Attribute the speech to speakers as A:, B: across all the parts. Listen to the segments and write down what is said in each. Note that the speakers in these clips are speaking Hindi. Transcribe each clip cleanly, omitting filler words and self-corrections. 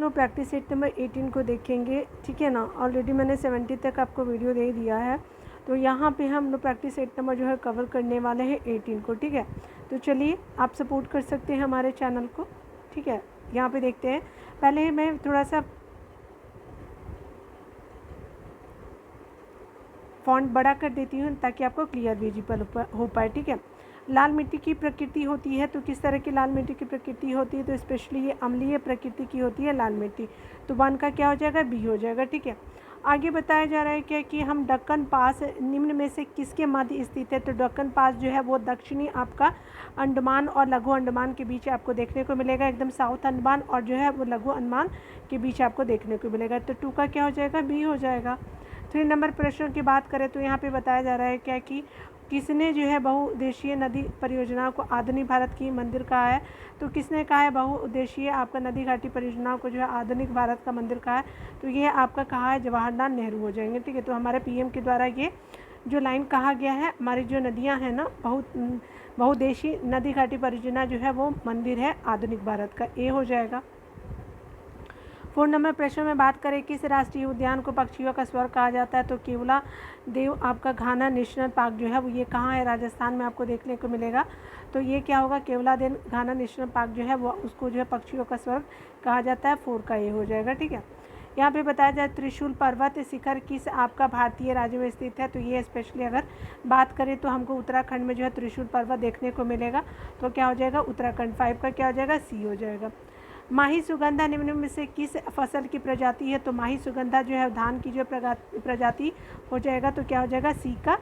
A: लोग प्रैक्टिस सेट नंबर 18 को देखेंगे, ठीक है ना। ऑलरेडी मैंने 70 तक आपको वीडियो दे दिया है, तो यहाँ पे हम लोग प्रैक्टिस सेट नंबर जो है कवर करने वाले हैं 18 को, ठीक है। तो चलिए, आप सपोर्ट कर सकते हैं हमारे चैनल को, ठीक है। यहाँ पे देखते हैं, पहले मैं थोड़ा सा फॉन्ट बड़ा कर देती हूँ ताकि आपको क्लियर विजिबल हो पाए, ठीक है। लाल मिट्टी की प्रकृति होती है, तो किस तरह की लाल मिट्टी की प्रकृति होती है, तो स्पेशली ये अम्लीय प्रकृति की होती है लाल मिट्टी, तो 1 का क्या हो जाएगा, बी हो जाएगा, ठीक है। आगे बताया जा रहा है क्या कि हम दक्कन पास निम्न में से किसके मध्य स्थित है, तो दक्कन पास जो है वो दक्षिणी आपका अंडमान और लघु अंडमान के बीच आपको देखने को मिलेगा, एकदम साउथ अंडमान और जो है वो लघु अंडमान के बीच आपको देखने को मिलेगा, तो 2 का क्या हो जाएगा, बी हो जाएगा। 3 नंबर प्रश्न की बात करें तो यहाँ पे बताया जा रहा है क्या कि किसने जो है बहुउद्देशीय नदी परियोजना को आधुनिक भारत की मंदिर कहा है, तो किसने कहा है बहुउद्देशीय आपका नदी घाटी परियोजनाओं को जो है आधुनिक भारत का मंदिर कहा है, तो ये आपका कहा है जवाहरलाल नेहरू हो जाएंगे, ठीक है। तो हमारे पीएम के द्वारा ये जो लाइन कहा गया है, हमारी जो नदियाँ हैं ना बहुउद्देशीय नदी घाटी परियोजना जो है वो मंदिर है आधुनिक भारत का, ए हो जाएगा। 4 नंबर प्रश्न में बात करें किस राष्ट्रीय उद्यान को पक्षियों का स्वर्ग कहा जाता है, तो केवला देव आपका घाना नेशनल पार्क जो है वो ये कहाँ है, राजस्थान में आपको देखने को मिलेगा, तो ये क्या होगा, केवला देव घाना नेशनल पार्क जो है वो उसको जो है पक्षियों का स्वर्ग कहा जाता है, 4 का ये हो जाएगा, ठीक है। यहाँ पे बताया जाए त्रिशूल पर्वत शिखर किस आपका भारतीय राज्य में स्थित है, तो ये स्पेशली अगर बात करें तो हमको उत्तराखंड में जो है त्रिशूल पर्वत देखने को मिलेगा, तो क्या हो जाएगा, उत्तराखंड, 5 का क्या हो जाएगा, सी हो जाएगा। माही सुगंधा निम्न में से किस फसल की प्रजाति है, तो माही सुगंधा जो है धान की जो प्रजाति हो जाएगा, तो क्या हो जाएगा, सी का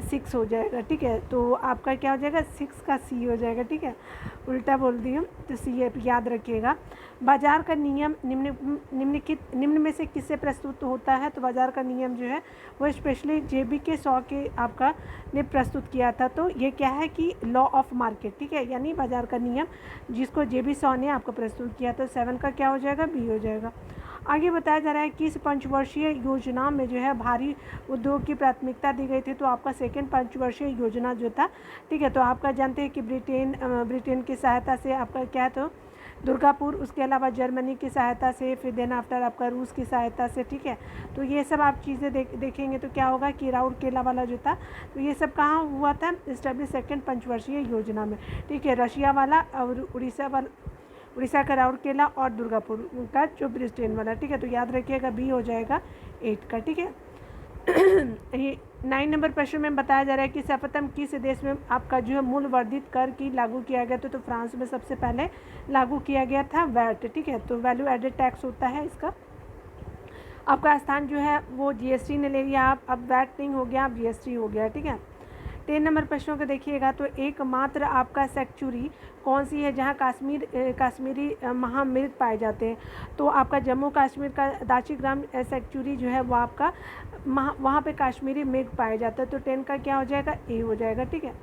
A: 6 हो जाएगा, ठीक है। तो आपका क्या हो जाएगा, 6 का सी हो जाएगा, ठीक है, उल्टा बोल दी हूँ, तो सी याद रखिएगा। बाजार का नियम निम्न में से किससे प्रस्तुत होता है, तो बाजार का नियम जो है वो स्पेशली जेबी के 100 के आपका ने प्रस्तुत किया था, तो ये क्या है कि लॉ ऑफ मार्केट, ठीक है, यानी बाजार का नियम जिसको जेबी 100 ने आपको प्रस्तुत किया, तो 7 का क्या हो जाएगा, बी हो जाएगा। आगे बताया जा रहा है किस पंचवर्षीय योजना में जो है भारी उद्योग की प्राथमिकता दी गई थी, तो आपका सेकेंड पंचवर्षीय योजना जो था, ठीक है। तो आपका जानते हैं कि ब्रिटेन की सहायता से आपका क्या है, तो दुर्गापुर, उसके अलावा जर्मनी की सहायता से, फिर देन आफ्टर आपका रूस की सहायता से, ठीक है। तो ये सब आप चीज़ें देखेंगे तो क्या होगा कि राउरकेला वाला जो था, तो ये सब कहाँ हुआ था, इस्टेब्लिश सेकेंड पंचवर्षीय योजना में, ठीक है। रशिया वाला और उड़ीसा का राउरकेला और दुर्गापुर का जो ब्रिटेन वाला, ठीक है। तो याद रखिएगा बी हो जाएगा 8 का, ठीक है। ये 9 नंबर प्रश्न में बताया जा रहा है कि सर्वप्रथम किस देश में आपका जो है मूल्य वर्धित कर की लागू किया गया था, तो फ्रांस में सबसे पहले लागू किया गया था वैट, ठीक है। तो वैल्यू एडेड टैक्स होता है इसका, आपका स्थान जो है वो जीएसटी ने ले लिया, आप अब वैट नहीं हो गया, अब जीएसटी हो गया, ठीक है। 10 नंबर प्रश्नों को देखिएगा तो एकमात्र आपका सेंचुरी कौन सी है जहां काश्मीरी महामृग पाए जाते हैं, तो आपका जम्मू कश्मीर का दाशीग्राम सेंचुरी जो है वो आपका वहाँ पे काश्मीरी मृग पाए जाता है, तो 10 का क्या हो जाएगा, ए हो जाएगा, ठीक है।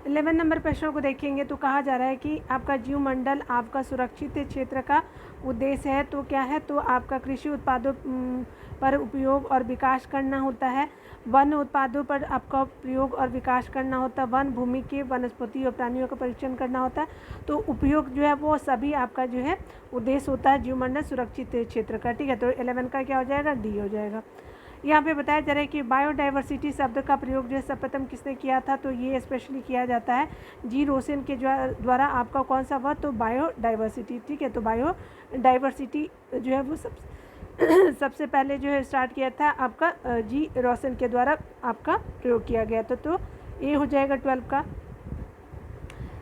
A: 11 नंबर प्रश्नों को देखेंगे तो कहा जा रहा है कि आपका जीवमंडल आपका सुरक्षित क्षेत्र का उद्देश्य है, तो क्या है, तो आपका कृषि उत्पादों पर उपयोग और विकास करना होता है, वन उत्पादों पर आपका प्रयोग और विकास करना होता है, वन भूमि के वनस्पति और प्राणियों का परीक्षण करना होता है, तो उपयोग जो है वो सभी आपका जो है उद्देश्य होता है जीवमंडल सुरक्षित क्षेत्र का, ठीक है। तो 11 का क्या हो जाएगा, डी हो जाएगा। यहाँ पे बताया जा रहा है कि बायोडाइवर्सिटी शब्द का प्रयोग जो है सर्वप्रथम किसने किया था, तो ये स्पेशली किया जाता है जी रोसेन के द्वारा, आपका कौन सा वर्ड, तो बायोडाइवर्सिटी, ठीक है। तो बायोडाइवर्सिटी जो है वो सबसे पहले जो है स्टार्ट किया था आपका जी रोसेन के द्वारा आपका प्रयोग किया गया था, तो ये हो जाएगा 12 का।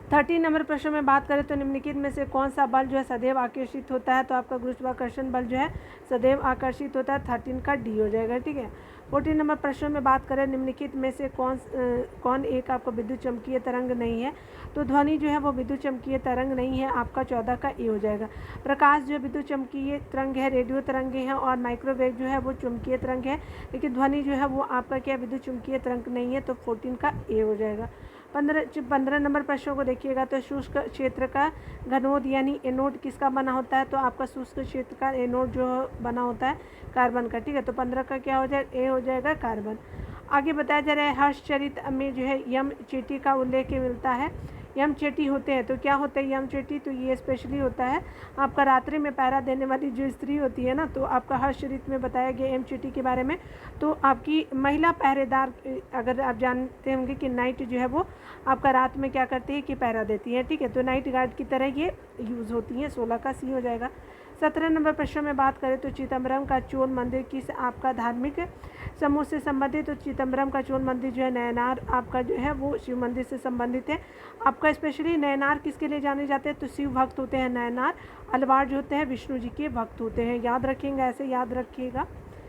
A: 13 नंबर प्रश्न में बात करें तो निम्नलिखित में से कौन सा बल जो है सदैव आकर्षित होता है, तो आपका गुरुत्वाकर्षण बल जो है सदैव आकर्षित होता है, 13 का डी हो जाएगा, ठीक है। 14 नंबर प्रश्न में बात करें निम्नलिखित में से कौन एक आपका विद्युत चमकीय तरंग नहीं है, तो ध्वनि जो है वो विद्युत चमकीय तरंग नहीं है, आपका 14 का ए हो जाएगा। प्रकाश जो विद्युत चमकीय तरंग है, रेडियो तरंगे हैं, और माइक्रोवेव जो है वो चुंबकीय तरंग है, लेकिन ध्वनि जो है वो आपका क्या विद्युत चुंबकीय तरंग नहीं है, तो 14 का ए हो जाएगा। 15 नंबर प्रश्नों को देखिएगा तो शुष्क क्षेत्र का घनोद यानी एनोड किसका बना होता है, तो आपका शुष्क क्षेत्र का एनोड जो बना होता है कार्बन का, ठीक है। तो 15 का क्या हो जाएगा, ए हो जाएगा कार्बन। आगे बताया जा रहा है हर्षचरित में जो है यम चीटी का उल्लेख मिलता है, यम चेटी होते हैं। तो क्या होता है यम चेटी? तो ये स्पेशली होता है आपका रात्रि में पहरा देने वाली जो स्त्री होती है ना, तो आपका हर्ष ऋतु में बताया गया यम चेटी के बारे में। तो आपकी महिला पहरेदार, अगर आप जानते होंगे कि नाइट जो है वो आपका रात में क्या करती है कि पहरा देती है, ठीक है। तो नाइट गार्ड की तरह ये यूज़ होती हैं। 16 का सी हो जाएगा। 17 नंबर प्रश्न में बात करें तो चिदम्बरम का चोल मंदिर किस आपका धार्मिक समूह से संबंधित? तो चिदम्बरम का चोल मंदिर जो है नयनार आपका जो है वो शिव मंदिर से संबंधित है। आपका स्पेशली नयनार किसके लिए जाने जाते हैं? तो शिव भक्त होते हैं नयनार। अलवार जो होते हैं विष्णु जी के भक्त होते हैं। याद रखेंगे, ऐसे याद रखिएगा,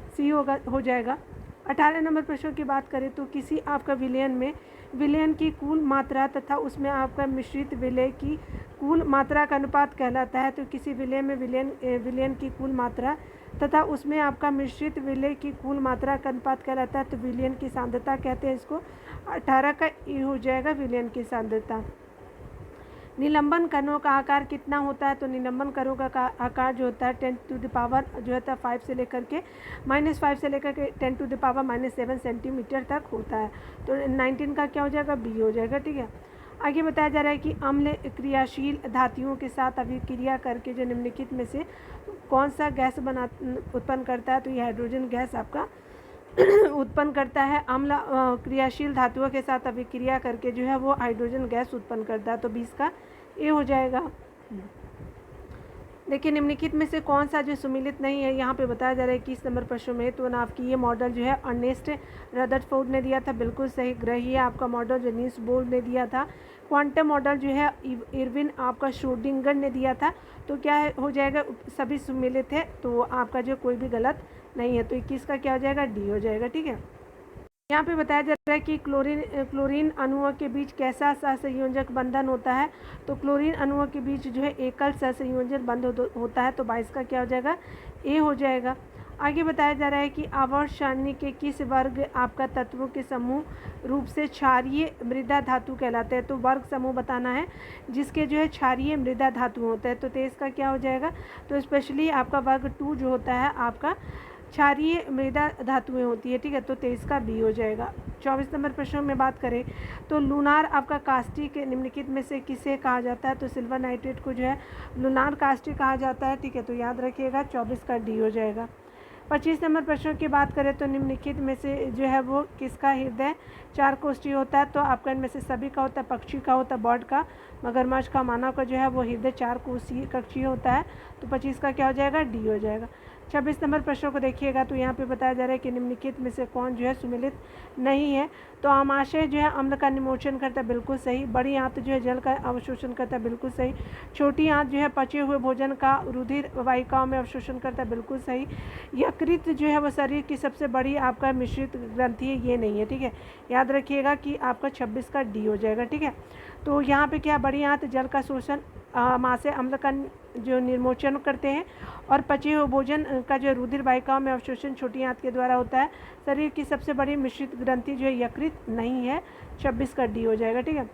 A: सी होगा हो जाएगा। 18 नंबर प्रश्न की बात करें तो किसी आपका विलयन में विलयन की कुल मात्रा तथा उसमें आपका मिश्रित विलय की कुल मात्रा का अनुपात कहलाता है। तो किसी विलय में विलयन की कुल मात्रा तथा उसमें आपका मिश्रित विलय की कुल मात्रा का अनुपात कहलाता है। तो विलयन की सांद्रता कहते हैं इसको। 18 का ई हो जाएगा विलयन की सांद्रता। निलंबन कणों का आकार कितना होता है? तो निलंबन कणों का आकार जो होता है 10 टू द पावर जो होता है 5 से लेकर के -5 से लेकर के 10 टू द पावर -7 सेंटीमीटर तक होता है। तो 19 का क्या हो जाएगा? बी हो जाएगा, ठीक है। आगे बताया जा रहा है कि अम्ल क्रियाशील धातुओं के साथ अभिक्रिया करके जो निम्नलिखित में से कौन सा गैस उत्पन्न करता है? तो ये हाइड्रोजन गैस आपका उत्पन्न करता है। अम्ल क्रियाशील धातुओं के साथ अभिक्रिया करके जो है वो हाइड्रोजन गैस उत्पन्न करता है। तो 20 का ए हो जाएगा। देखिए निम्नलिखित में से कौन सा जो सुमिलित नहीं है, यहाँ पे बताया जा रहा है 21 नंबर प्रश्न में। तो आपकी ये मॉडल जो है अर्नेस्ट रदरफोर्ड ने दिया था, बिल्कुल सही ग्रही है आपका मॉडल जो नील्स बोर ने दिया था। क्वांटम मॉडल जो है इरविन आपका श्रोडिंगर ने दिया था। तो क्या हो जाएगा? सभी सुमिलित है, तो आपका जो कोई भी गलत नहीं है। तो 21 का क्या हो जाएगा? डी हो जाएगा, ठीक है। यहाँ पे बताया जा रहा है कि क्लोरीन अणुओं के बीच कैसा सहसंयोजक बंधन होता है? तो क्लोरीन अणुओं के बीच जो है एकल सहसंयोजक बंधन होता है। तो 22 का क्या हो जाएगा? ए हो जाएगा। आगे बताया जा रहा है कि आवर्त सारणी के किस वर्ग आपका तत्वों के समूह रूप से क्षारीय मृदा धातु कहलाते हैं? तो वर्ग समूह बताना है जिसके जो है क्षारीय मृदा धातु होता है। तो 23 का क्या हो जाएगा? तो स्पेशली आपका वर्ग 2 जो होता है आपका क्षारीय मृदा धातुएं होती है, ठीक है। तो 23 का बी हो जाएगा। 24 नंबर प्रश्न में बात करें तो लूनार आपका कास्टिक निम्नलिखित में से किसे कहा जाता है? तो सिल्वर नाइट्रेट को जो है लूनार कास्टिक कहा जाता है, ठीक है। तो याद रखिएगा 24 का डी हो जाएगा। 25 नंबर प्रश्न की बात करें तो निम्नलिखित में से जो है वो किसका हृदय 4 कोष्ठी होता है? तो आपका इनमें से सभी का होता है, पक्षी का होता है, बर्ड का, मगरमच्छ का, मानव का जो है वो हृदय 4 कक्षीय होता है। तो 25 का क्या हो जाएगा? डी हो जाएगा। 26 नंबर प्रश्नों को देखिएगा तो यहाँ पे बताया जा रहा है कि निम्नलिखित में से कौन जो है सुमिलित नहीं है? तो आमाशय जो है अम्ल का निमोचन करता है, बिल्कुल सही। बड़ी आंत जो है जल का अवशोषण करता है, बिल्कुल सही। छोटी आंत जो है पचे हुए भोजन का रुधिर वाहिकाओं में अवशोषण करता है, बिल्कुल सही। यकृत जो है वो शरीर की सबसे बड़ी आपका मिश्रित ग्रंथि है, ये नहीं है, ठीक है। याद रखिएगा कि आपका 26 का डी हो जाएगा, ठीक है। तो यहाँ पे क्या बड़ी आंत जल का शोषण मासे अम्ल का जो निर्मोचन करते हैं और पचे हुए भोजन का जो रुधिर वाहिकाओं में अवशोषण छोटी आंत के द्वारा होता है। शरीर की सबसे बड़ी मिश्रित ग्रंथि जो है यकृत नहीं है। 26 का डी हो जाएगा, ठीक है।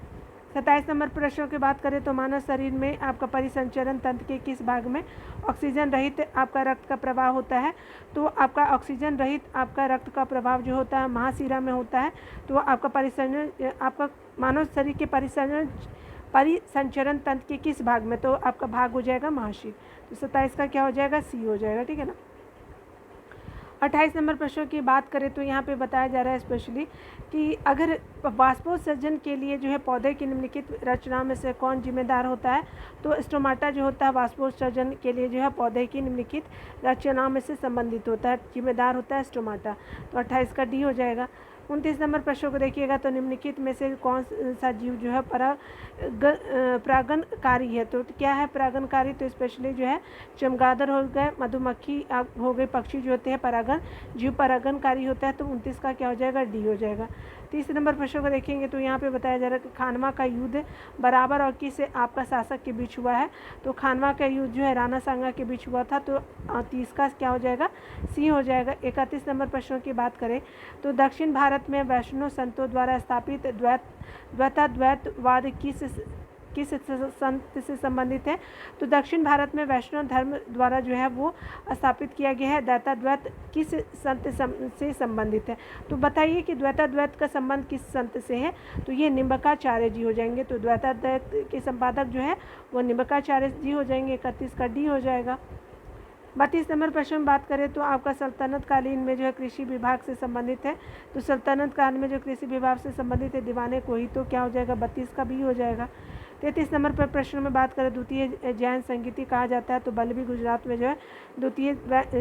A: 27 नंबर प्रश्नों की बात करें तो मानव शरीर में आपका परिसंचरण तंत्र के किस भाग में ऑक्सीजन रहित आपका रक्त का प्रवाह होता है? तो आपका ऑक्सीजन रहित आपका रक्त का प्रभाव जो होता है महाशिरा में होता है। तो आपका परिसंचरण आपका मानव शरीर के परिसंचरण तंत्र के किस भाग में? तो आपका भाग हो जाएगा महाशिर। तो 27 का क्या हो जाएगा? सी हो जाएगा, ठीक है ना। 28 नंबर प्रश्न की बात करें तो यहाँ पे बताया जा रहा है स्पेशली कि अगर वाष्पोत्सर्जन के लिए जो है पौधे की निम्नलिखित रचनाओं में से कौन जिम्मेदार होता है? तो स्टोमाटा जो होता है वाष्पोत्सर्जन के लिए जो है पौधे की निम्नलिखित रचनाओं में से संबंधित होता है, जिम्मेदार होता है स्टोमाटा। तो 28 का डी हो जाएगा। 29 नंबर प्रश्न को देखिएगा तो निम्नलिखित में से कौन सा जीव जो है परागणकारी है? तो क्या है परागणकारी? तो स्पेशली जो है चमगादड़ हो गए, मधुमक्खी हो गए, पक्षी जो होते हैं परागण जीव परागणकारी होता है। तो 29 का क्या हो जाएगा? डी हो जाएगा। 30 नंबर प्रश्न को देखेंगे तो यहाँ पे बताया जा रहा है कि खानवा का युद्ध बराबर और किस आपका शासक के बीच हुआ है? तो खानवा का युद्ध जो है राणा सांगा के बीच हुआ था। तो 30 का क्या हो जाएगा? सी हो जाएगा। 31 नंबर प्रश्नों की बात करें तो दक्षिण भारत में वैष्णव संतों द्वारा स्थापित द्वैतवाद किस संत से संबंधित है? तो दक्षिण भारत में वैष्णव धर्म द्वारा जो है वो स्थापित किया गया है। द्वैताद्वैत किस संत से संबंधित है? तो बताइए कि द्वैताद्वैत का संबंध किस संत से है? तो ये निम्बकाचार्य जी हो जाएंगे। तो द्वैताद्वैत के संपादक जो है वो निम्बकाचार्य जी हो जाएंगे। 31 का डी हो जाएगा। 32 नंबर प्रश्न में बात करें तो आपका सल्तनत कालीन में जो है कृषि विभाग से संबंधित है। तो सल्तनत काल में जो कृषि विभाग से संबंधित है दीवाने कोही, तो क्या हो जाएगा? 32 का बी हो जाएगा। 33 नंबर पर प्रश्न में बात करें द्वितीय जैन संगति कहा जाता है। तो बल्लभी गुजरात में जो है द्वितीय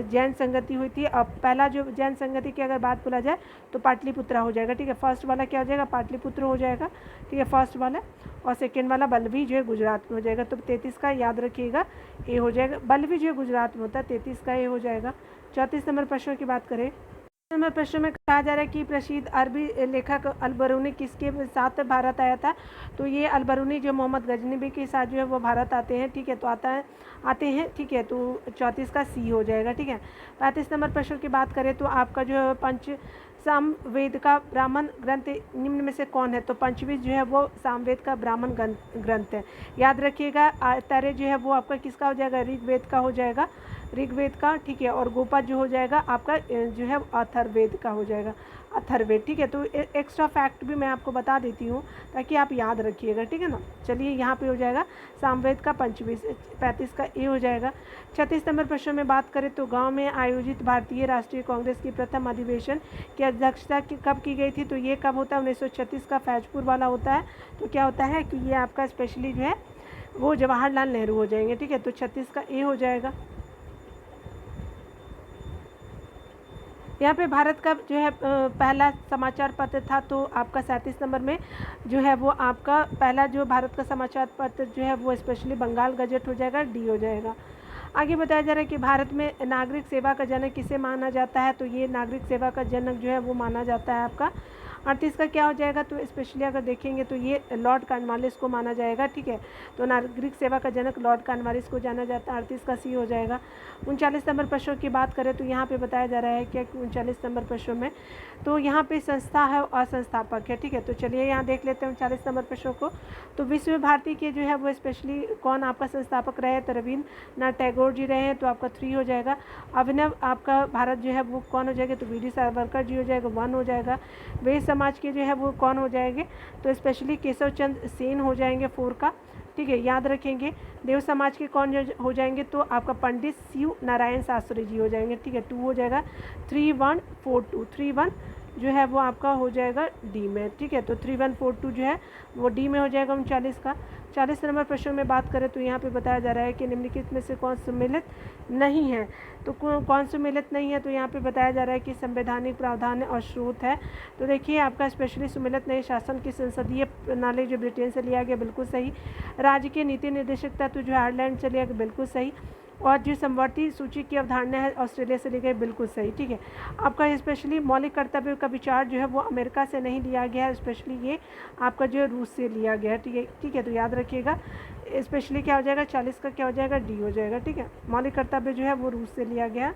A: जैन संगति हुई थी। अब पहला जो जैन संगति की अगर बात बोला जाए तो पाटलिपुत्रा हो जाएगा। ठीक है, फर्स्ट वाला क्या हो जाएगा? पाटलिपुत्र हो जाएगा। ठीक है, फर्स्ट वाला, और सेकेंड वाला बल्लभी जो है गुजरात में हो जाएगा। तो 33 का याद रखिएगा ए हो जाएगा। बल्लभी जो है गुजरात में होता है, 33 का ए हो जाएगा। 34 नंबर प्रश्न की बात करें, नंबर प्रश्न में कहा जा रहा है कि प्रसिद्ध अरबी लेखक अल-बरूनी किसके साथ भारत आया था? तो ये अल-बरूनी जो मोहम्मद गजनबी के साथ जो है वो भारत आते हैं। ठीक है, तो आते हैं। ठीक है, तो 34 का सी हो जाएगा। ठीक है, 35 नंबर प्रश्न की बात करें तो आपका जो है पंच सामवेद का ब्राह्मण ग्रंथ निम्न में से कौन है? तो पंचवीं जो है वो सामवेद का ब्राह्मण ग्रंथ है। याद रखिएगा, आयतर्य जो है वो आपका किसका हो जाएगा? ऋग्वेद का हो जाएगा, ऋग्वेद का। ठीक है, और गोपा जो हो जाएगा आपका जो है अथर्ववेद का हो जाएगा, अथर्ववेद। ठीक है, तो एक्स्ट्रा फैक्ट भी मैं आपको बता देती हूँ ताकि आप याद रखिएगा। ठीक है ना, चलिए यहाँ पे हो जाएगा सामवेद का पंचवीं। 35 का ए हो जाएगा। 36 नंबर प्रश्न में बात करें तो गांव में आयोजित भारतीय राष्ट्रीय कांग्रेस की प्रथम अधिवेशन की अध्यक्षता कब की गई थी? तो ये कब होता है? 1936 का फैजपुर वाला होता है। तो क्या होता है कि ये आपका स्पेशली जो है वो जवाहरलाल नेहरू हो जाएंगे। ठीक है, तो 36 का ए हो जाएगा। यहाँ पे भारत का जो है पहला समाचार पत्र था। तो आपका 37 नंबर में जो है वो आपका पहला जो भारत का समाचार पत्र जो है वो स्पेशली बंगाल गजट हो जाएगा, डी हो जाएगा। आगे बताया जा रहा है कि भारत में नागरिक सेवा का जनक किसे माना जाता है? तो ये नागरिक सेवा का जनक जो है वो माना जाता है आपका 38 का क्या हो जाएगा? तो स्पेशली अगर देखेंगे तो ये लॉर्ड कॉर्नवालिस को माना जाएगा। ठीक है, तो नागरिक सेवा का जनक लॉर्ड कॉर्नवालिस को जाना जाता है। 38 का सी हो जाएगा। 39 नंबर प्रश्नों की बात करें तो यहाँ पे बताया जा रहा है कि 39 नंबर प्रश्नों में तो यहाँ पे संस्था है और संस्थापक है। ठीक है, तो चलिए यहाँ देख लेते हैं 39 नंबर प्रश्नों को। तो विश्व भारती के जो है वो स्पेशली कौन आपका संस्थापक रहे? तो रविन्द्रनाथ टैगोर जी रहे हैं। तो आपका 3 हो जाएगा। अभिनव आपका भारत जो है वो कौन हो जाएगा? तो वी.डी. सावरकर जी हो जाएगा, 1 हो जाएगा। वे समाज के जो है वो कौन हो जाएंगे? तो स्पेशली केशव चंद्र सेन हो जाएंगे, 4 का। ठीक है, याद रखेंगे। देव समाज के कौन हो जाएंगे? तो आपका पंडित शिव नारायण शास्त्री जी हो जाएंगे। ठीक है, 2 हो जाएगा। 3142 31 जो है वो आपका हो जाएगा डी में। ठीक है, तो 3142 जो है वो डी में हो जाएगा 39 का। 40 नंबर प्रश्न में बात करें तो यहाँ पे बताया जा रहा है कि निम्नलिखित में से कौन सम्मिलित नहीं है? तो कौन सम्मिलित नहीं है? तो यहाँ पे बताया जा रहा है कि संवैधानिक प्रावधान और स्रोत है। तो देखिए आपका स्पेशली सम्मिलित नहीं। शासन की संसदीय प्रणाली जो ब्रिटेन से लिया गया, बिल्कुल सही। राज्य के नीति निर्देशक तत्व जो आयरलैंड से लिया गया, बिल्कुल सही। और जो समवर्ती सूची की अवधारणा है ऑस्ट्रेलिया से ली गई, बिल्कुल सही। ठीक है, आपका स्पेशली मौलिक कर्तव्य का विचार जो है वो अमेरिका से नहीं लिया गया है, स्पेशली ये आपका जो है रूस से लिया गया है। ठीक है, तो याद रखिएगा स्पेशली क्या हो जाएगा? 40 का क्या हो जाएगा? डी हो जाएगा। ठीक है, मौलिक कर्तव्य जो है वो रूस से लिया गया।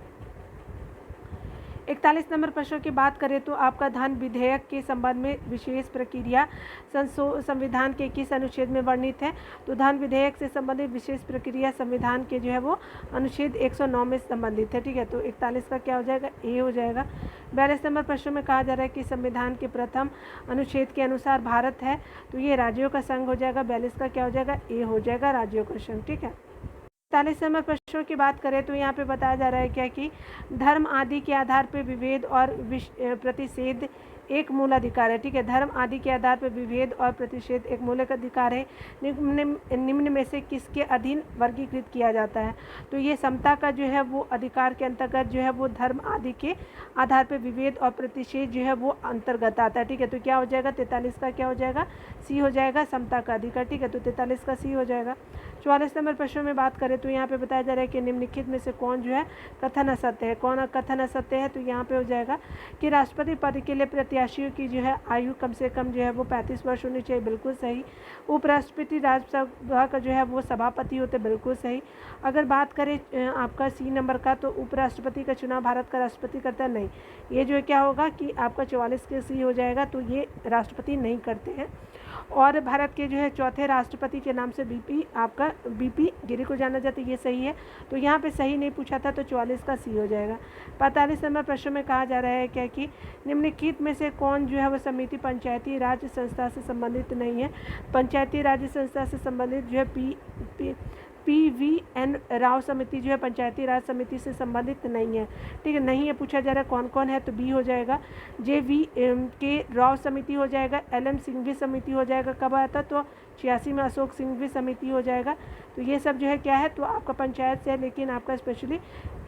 A: 41 नंबर प्रश्न की बात करें तो आपका धन विधेयक के संबंध में विशेष प्रक्रिया संविधान के किस अनुच्छेद में वर्णित है? तो धन विधेयक से संबंधित विशेष प्रक्रिया संविधान के जो है वो अनुच्छेद 109 में संबंधित है। ठीक है, तो 41 का क्या हो जाएगा? ए हो जाएगा। 42 नंबर प्रश्न में कहा जा रहा है कि संविधान के प्रथम अनुच्छेद के अनुसार भारत है, तो ये राज्यों का संघ हो जाएगा। 42 का क्या हो जाएगा? ए हो जाएगा, राज्यों का संघ। ठीक है, 40 नंबर प्रश्नों की बात करें तो यहाँ पे बताया जा रहा है क्या कि धर्म आदि के आधार पर विभेद और प्रतिषेध एक मूल अधिकार है। ठीक है, धर्म आदि के आधार पर विभेद और प्रतिषेध एक मूल अधिकार है। निम्न में से किसके अधीन वर्गीकृत किया जाता है? तो ये समता का जो है वो अधिकार के अंतर्गत जो है वो धर्म आदि के आधार पर विभेद और प्रतिषेध जो है वो अंतर्गत आता है। ठीक है, तो क्या हो जाएगा? 43 का क्या हो जाएगा? सी हो जाएगा, समता का अधिकार। ठीक है, तो 43 का सी हो जाएगा। 44 नंबर प्रश्न में बात करें तो यहाँ पे बताया जा रहा है कि निम्नलिखित में से कौन जो है कथन असत्य है? कौन कथन असत्य है? तो यहाँ पे हो जाएगा कि राष्ट्रपति पद के लिए प्रत्याशियों की जो है आयु कम से कम जो है वो 35 वर्ष होनी चाहिए, बिल्कुल सही। उपराष्ट्रपति राज्यसभा का जो है वो सभापति होते, बिल्कुल सही। अगर बात करें आपका सी नंबर का तो उपराष्ट्रपति का चुनाव भारत का राष्ट्रपति करता है, नहीं। ये जो है क्या होगा कि आपका 44 के सी हो जाएगा, तो ये राष्ट्रपति नहीं करते हैं। और भारत के जो है चौथे राष्ट्रपति के नाम से बीपी गिरी को जाना जाता है, ये सही है। तो यहाँ पे सही नहीं पूछा था, तो 44 का सी हो जाएगा। 45 नंबर प्रश्न में कहा जा रहा है क्या कि निम्नलिखित में से कौन जो है वो समिति पंचायती राज संस्था से संबंधित नहीं है। पंचायती राज संस्था से संबंधित जो है PVN राव समिति जो है पंचायती राज समिति से संबंधित नहीं है, ठीक है। नहीं है पूछा जा रहा है कौन कौन है, तो बी हो जाएगा। JVK राव समिति हो जाएगा। LM सिंघवी समिति हो जाएगा। कब आया था, तो 86 में अशोक सिंघवी समिति हो जाएगा। तो ये सब जो है क्या है, तो आपका पंचायत से है, लेकिन आपका स्पेशली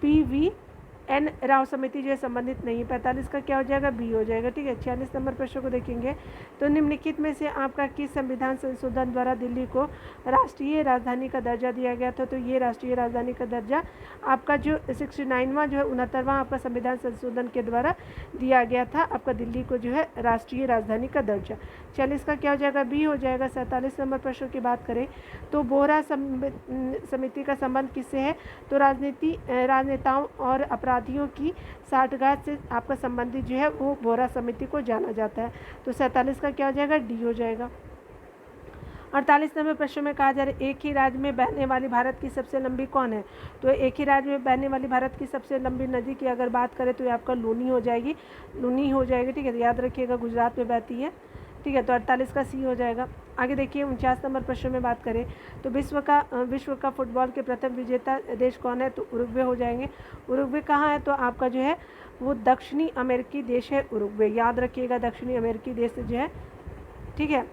A: PVN राव समिति जो है संबंधित नहीं है। 45 का क्या हो जाएगा, बी हो जाएगा, ठीक है। 46 नंबर प्रश्न को देखेंगे, तो निम्नलिखित में से आपका किस संविधान संशोधन द्वारा दिल्ली को राष्ट्रीय राजधानी का दर्जा दिया गया था। तो ये राष्ट्रीय राजधानी का दर्जा आपका जो 69वां जो है 69वां आपका संविधान संशोधन के द्वारा दिया गया था, आपका दिल्ली को जो है राष्ट्रीय राजधानी का दर्जा। 40 का क्या हो जाएगा, बी हो जाएगा। 47 नंबर प्रश्न की बात करें तो बोहरा समिति का संबंध किससे है, तो राजनेताओं और अपराधियों की साठगांठ से आपका संबंधित जो है वो बोहरा समिति को जाना जाता है। तो 47 का क्या हो जाएगा, डी हो जाएगा। 48 नंबर प्रश्न में कहा जा रहा है एक ही राज्य में बहने वाली भारत की सबसे लंबी कौन है। तो एक ही राज्य में बहने वाली भारत की सबसे लंबी नदी की अगर बात करें तो ये आपका लूनी हो जाएगी, ठीक है। याद रखिएगा गुजरात में बहती है, ठीक है। तो 48 का सी हो जाएगा। आगे देखिए 49 नंबर प्रश्न में बात करें तो विश्व का फुटबॉल के प्रथम विजेता देश कौन है, तो उरुग्वे हो जाएंगे। उरुग्वे कहाँ है, तो आपका जो है वो दक्षिणी अमेरिकी देश है उरुग्वे, याद रखिएगा दक्षिणी अमेरिकी देश जो है, ठीक है।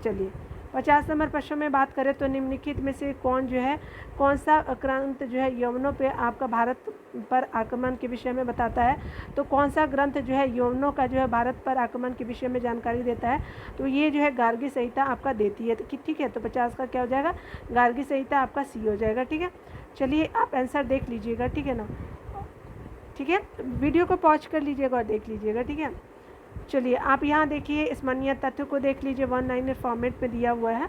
A: चलिए 50 नंबर प्रश्न में बात करें तो निम्नलिखित में से कौन सा ग्रंथ जो है यवनों पे आपका भारत पर आक्रमण के विषय में बताता है। तो कौन सा ग्रंथ जो है यवनों का जो है भारत पर आक्रमण के विषय में जानकारी देता है, तो ये जो है गार्गी संहिता आपका देती है, ठीक है। तो 50 का क्या हो जाएगा, गार्गी संहिता आपका सी हो जाएगा, ठीक है। चलिए आप आंसर देख लीजिएगा, ठीक है ना, ठीक है। वीडियो को पॉज कर लीजिएगा और देख लीजिएगा, ठीक है। चलिए आप यहाँ देखिए स्मरणीय तथ्य को देख लीजिए, 1-9 फॉर्मेट में दिया हुआ है।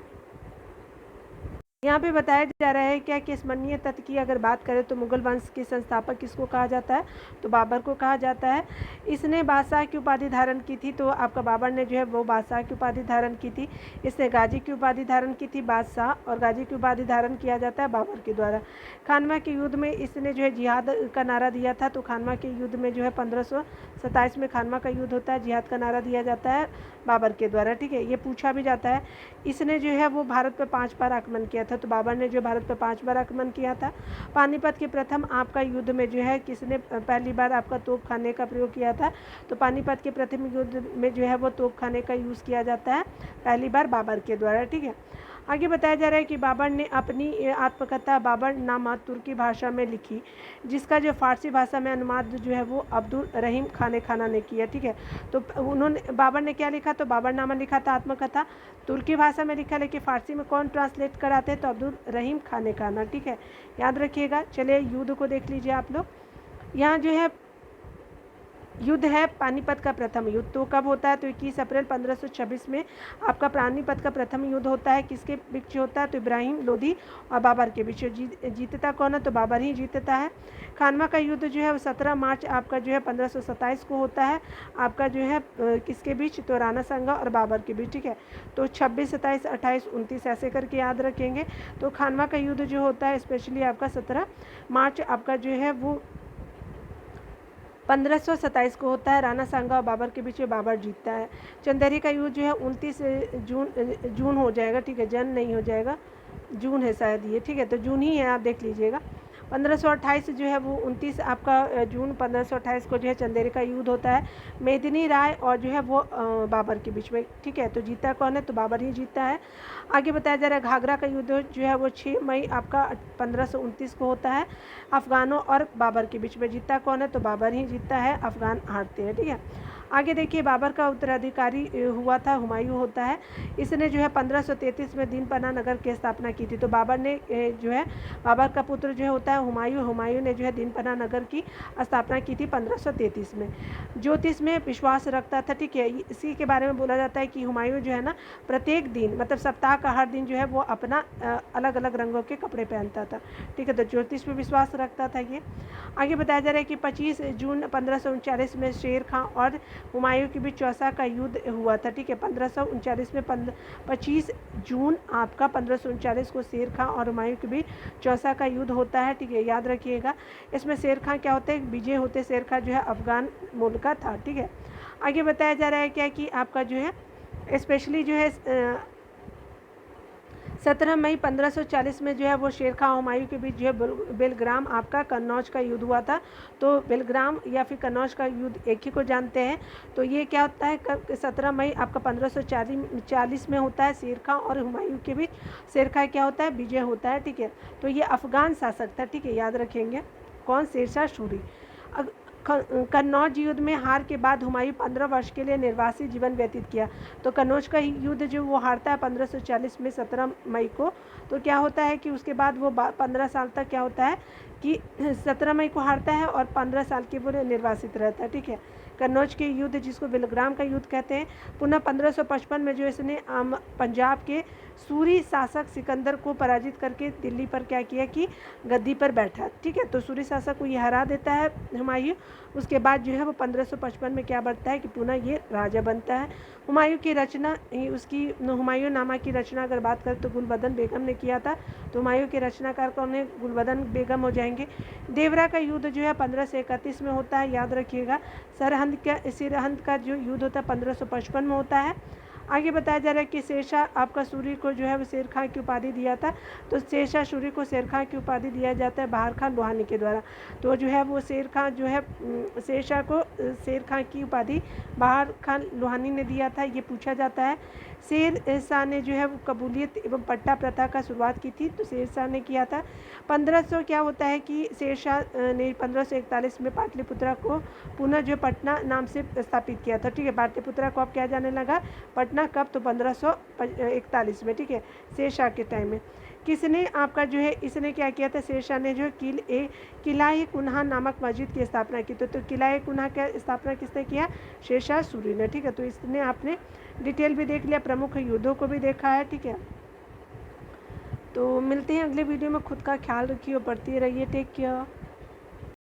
A: यहाँ पे बताया जा रहा है क्या कि स्मरणीय तथ्य की अगर बात करें तो मुगल वंश के संस्थापक किसको कहा जाता है, तो बाबर को कहा जाता है। इसने बादशाह की उपाधि धारण की थी, तो आपका बाबर ने जो है वो बादशाह की उपाधि धारण की थी। इसने गाजी की उपाधि धारण की थी, बादशाह, और गाजी की उपाधि धारण किया जाता है बाबर के द्वारा। खानवा के युद्ध में इसने जो है जिहाद का नारा दिया था, तो खानवा के युद्ध में जो है 1527 में खानवा का युद्ध होता है, जिहाद का नारा दिया जाता है बाबर के द्वारा, ठीक है। ये पूछा भी जाता है। इसने जो है वो भारत पर 5 बार आक्रमण किया था, तो बाबर ने जो भारत पर 5 बार आक्रमण किया था। पानीपत के प्रथम आपका युद्ध में जो है किसने पहली बार आपका तोपखाने का प्रयोग किया था, तो पानीपत के प्रथम युद्ध में जो है वो तोपखाने का यूज़ किया जाता है पहली बार बाबर के द्वारा, ठीक है। आगे बताया जा रहा है कि बाबर ने अपनी आत्मकथा बाबरनामा तुर्की भाषा में लिखी, जिसका जो फारसी भाषा में अनुवाद जो है वो अब्दुल रहीम खाना ने किया, ठीक है। तो बाबर ने क्या लिखा, तो बाबरनामा लिखा था आत्मकथा, तुर्की भाषा में लिखा, लेकिन फारसी में कौन ट्रांसलेट कराते हैं, तो अब्दुल रहीम खाना, ठीक है। याद रखिएगा। चलिए युद्ध को देख लीजिए आप लोग। यहाँ जो है युद्ध है पानीपत का प्रथम युद्ध, तो कब होता है, तो 21 अप्रैल 1526 में आपका पानीपत का प्रथम युद्ध होता है। किसके बीच होता है, तो इब्राहिम लोधी और बाबर के बीच। जीतता कौन है, तो बाबर ही जीतता है। खानवा का युद्ध जो है वो 17 मार्च आपका जो है 1527 को होता है, आपका जो है किसके बीच, तो राणा सांगा और बाबर के बीच, ठीक है। तो 26, 27, 28, 29 ऐसे करके याद रखेंगे। तो खानवा का युद्ध जो होता है स्पेशली आपका 17 मार्च आपका जो है वो 1527 को होता है। राणा सांगा और बाबर के बीच में बाबर जीतता है। चंदेरी का युद्ध जो है 29 जून हो जाएगा, ठीक है। जन नहीं हो जाएगा, जून है शायद ये, ठीक है। तो जून ही है, आप देख लीजिएगा। 1528 जो है वो 29 आपका जून 1528 को जो है चंदेरी का युद्ध होता है मेदिनी राय और जो है वो बाबर के बीच में, ठीक है। तो जीता कौन है, तो बाबर ही जीता है। आगे बताया जा रहा है घाघरा का युद्ध जो है वो 6 मई आपका 1529 को होता है अफगानों और बाबर के बीच में। जीता कौन है, तो बाबर ही जीतता है, अफगान हारते हैं, ठीक है। आगे देखिए बाबर का उत्तराधिकारी हुआ था हुमायूं होता है। इसने जो है 1533 में दीनपना नगर की स्थापना की थी। तो बाबर ने जो है बाबर का पुत्र जो है होता है हुमायूं ने जो है दीनपना नगर की स्थापना की थी 1533 में। ज्योतिष में विश्वास रखता था, ठीक है। इसी के बारे में बोला जाता है कि हुमायूं जो है ना प्रत्येक दिन मतलब सप्ताह का हर दिन जो है वो अपना अलग अलग रंगों के कपड़े पहनता था, ठीक है। तो ज्योतिष में विश्वास रखता था ये। आगे बताया जा रहा है कि 25 जून 1539 में शेर खां और हुमायूं के बीच चौसा का युद्ध हुआ था, ठीक है। 1539 में 25 जून आपका 1539 को शेर खां और हुमायूं के बीच चौसा का युद्ध होता है, ठीक है, याद रखिएगा। इसमें शेर खां क्या होते हैं, विजय होते। शेर खां जो है अफगान मूल का था, ठीक है। आगे बताया जा रहा है क्या कि आपका जो है स्पेशली जो है 17 मई 1540 में जो है वो शेर खां हुमायूं के बीच जो है बेलग्राम आपका कन्नौज का युद्ध हुआ था। तो बेलग्राम या फिर कन्नौज का युद्ध एक ही को जानते हैं। तो ये क्या होता है, 17 मई आपका 1540 में होता है शेर खां और हुमायूं के बीच। शेर खां क्या होता है, विजय होता है, ठीक है। तो ये अफगान शासक था, ठीक है, याद रखेंगे। कौन, शेरशाह सूरी। कन्नौज युद्ध में हार के बाद हुमायूं 15 वर्ष के लिए निर्वासित जीवन व्यतीत किया। तो कन्नौज का युद्ध जो वो हारता है 1540 में 17 मई को। तो क्या होता है कि उसके बाद वो 15 साल तक क्या होता है कि 17 मई को हारता है और 15 साल के वो निर्वासित रहता है, ठीक है। कन्नौज के युद्ध जिसको बेलग्राम का युद्ध कहते हैं। पुनः 1555 में जो इसने पंजाब के सूरी शासक सिकंदर को पराजित करके दिल्ली पर क्या किया कि गद्दी पर बैठा, ठीक है। तो सूरी शासक को ये हरा देता है हुमायूं। उसके बाद जो है वो 1555 में क्या बनता है कि पुनः ये राजा बनता है। हुमायूं की रचना, उसकी हुमायूं नामा की रचना अगर बात करें तो गुलबदन बेगम ने किया था। तो हुमायूं के रचनाकार कौन है, गुलबदन बेगम हो जाएंगे। देवरा का युद्ध जो है 1531 में होता है, याद रखिएगा। सरहंद का जो युद्ध होता है 1555 में होता है। आगे बताया जा रहा है कि शेरशाह आपका सूरी को जो है वो शेर खां की उपाधि दिया था। तो शेरशाह सूरी को शेर खां की उपाधि दिया जाता है बहार खां लोहानी के द्वारा। तो जो है वो शेर खां जो है शेरशाह को शेर खां की उपाधि बहार खां लोहानी ने दिया था, ये पूछा जाता है। शेर शाह ने जो है वो कबूलियत एवं पट्टा प्रथा का शुरुआत की थी, तो शेर शाह ने किया था। 1500 क्या होता है कि शेरशाह ने 1541 में पाटलिपुत्रा को पुनः जो पटना नाम से स्थापित किया था, ठीक है। पाटलिपुत्रा को अब क्या जाने लगा, पटना। कब, तो 1541 में, ठीक है, शेरशाह के टाइम में। किसने आपका जो है इसने क्या किया था, शेरशाह ने जो है किला कुन्हा नामक मस्जिद की स्थापना की। तो किला कुन्हा की स्थापना किसने किया, शेरशाह सूरी ने, ठीक है। तो इसने आपने डिटेल भी देख लिया, प्रमुख युद्धों को भी देखा है, ठीक है। तो मिलते हैं अगले वीडियो में। खुद का ख्याल रखिए और पढ़ते रहिए। Take care.